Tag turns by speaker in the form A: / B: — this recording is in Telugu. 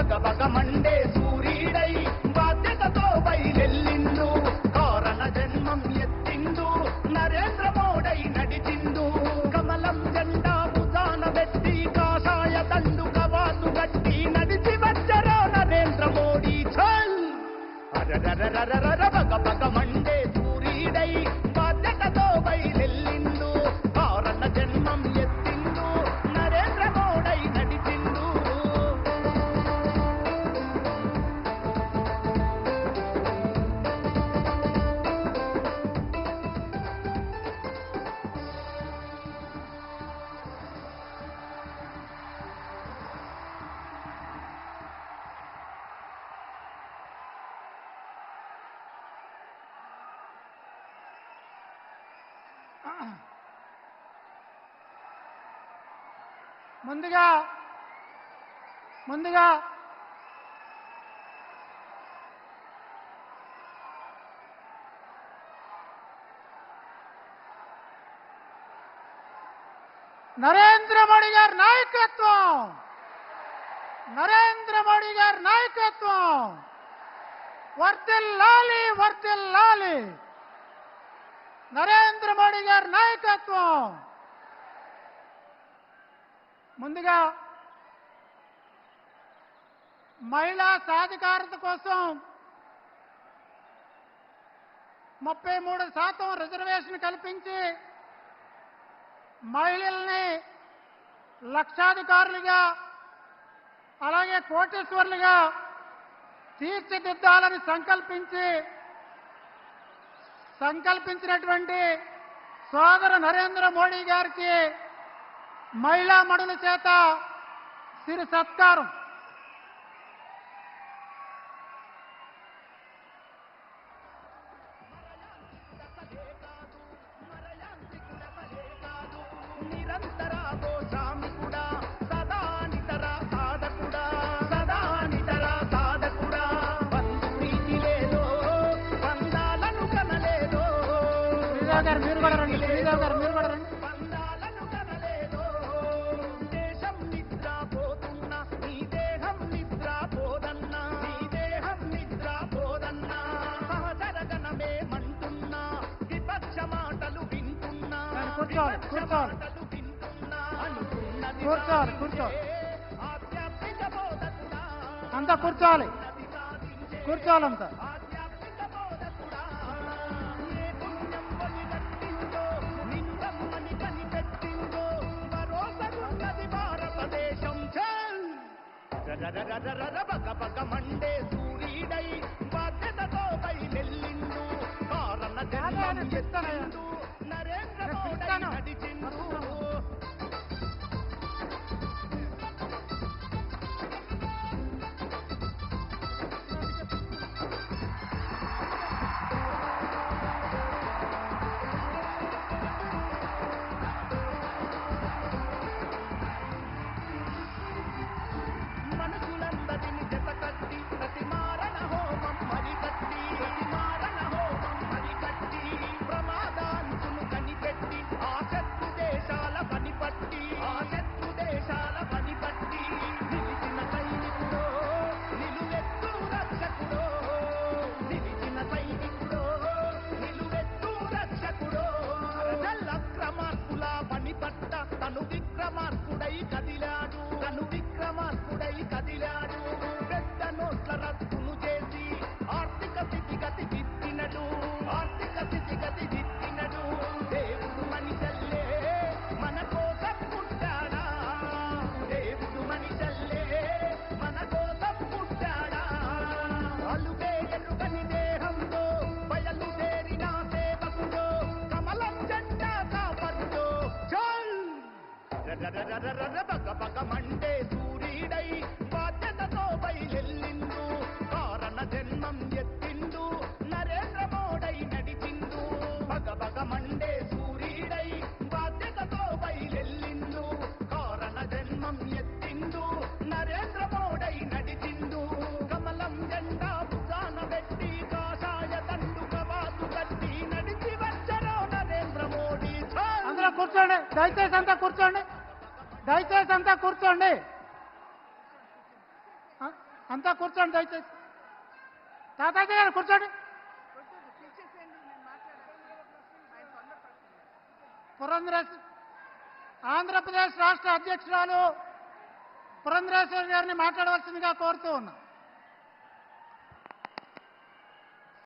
A: బగబగ మండే సూర్యుడై బాధ్యతతో బయలెల్లిండు కారణ జన్మం ఎత్తిండు నరేంద్ర మోడై నడిచిండు కమలం జెండా భుజాన పెట్టి కాషాయ దండు కవాతు గట్టి నడిచి వచ్చరో నరేంద్ర మోడీ చల్ అరరరరరర బగబగ మండే సూర్యుడై బాధ్యతతో బయలెల్లిండు కారణ జన్మం ఎత్తిండు నరేంద్ర మోడై నడిచిండు
B: ముందుగా నరేంద్ర మోడీ గారి నాయకత్వం వర్ధిల్లాలి నరేంద్ర మోడీ గారి నాయకత్వం. ముందుగా మహిళా సాధికారత కోసం 33% రిజర్వేషన్ కల్పించి మహిళల్ని లక్షాధికారులుగా అలాగే కోటీశ్వరులుగా తీర్చిదిద్దాలని సంకల్పించినటువంటి సోదర నరేంద్ర మోడీ గారికి మహిళా మణుల చేత సిరి సత్కారం. మీరు కూడా రండి, శ్రీదేవి గారు మీరు కూడా రండి.
A: దేశం నిద్రపోతున్నా నీ దేహం నిద్రపోదన్నా నీ దేహం నిద్రపోదన్నా సహజరగణమే మంటున్నా విపక్ష మాటలు వింటున్నా
B: కూర్చోవాలి అంతా కూర్చోవాలంతా.
A: బగబగ మండే సూర్యుడై బాధ్యతతో బయలెల్లిండు కారణ జన్మం ఎత్తిండు నరేంద్ర మోడీ నడిచిండు. మనసులందరిని జతకట్టి ప్రతి మారణ హోమం మరికట్టి ప్రమాదాంచును కనిపెట్టి ఆ శత్రు దేశాల పనిపట్టి నిలిచిన సైనికుడో నిలువెత్తు రక్షకుడో అక్రమార్కుల పనిపట్ట తను విక్రమార్కుడై కదిలాడు పెద్ద నోట్ల రద్దును చేసి ఆర్థిక స్థితిగతి దిద్దినడు దేవుడు మనిషల్లే మన కోసం పుట్టాడా అలుగే ఎరుగని దేహంతో బయలుదేరిన సేవకుడు కమలం జెండా కాపట్టు బగబగ మండే సూర్యుడై బాధ్యతతో బయలెల్లిండు కారణ జన్మం ఎత్తిండు నరేంద్ర మోడై నడిచిండు బగబగ మండే సూర్యుడై బాధ్యతతో బయలెల్లిండు కారణ జన్మం ఎత్తిండు నరేంద్ర మోడై నడిచిండు కమలం జెండా భుజాన పెట్టి కాషాయ దండు కవాతు కట్టి నడిచి వచ్చరో నరేంద్ర మోడీ.
B: అందరూ కూర్చోండి, దయచేసి అంతా కూర్చోండి. అంతా కూర్చోండి దయచేసి. తాతాజీ గారు కూర్చోండి. పురంధరేశ్వరి ఆంధ్రప్రదేశ్ రాష్ట్ర అధ్యక్షురాలు పురంధరేశ్వరి గారిని మాట్లాడవలసిందిగా కోరుతూ ఉన్నా.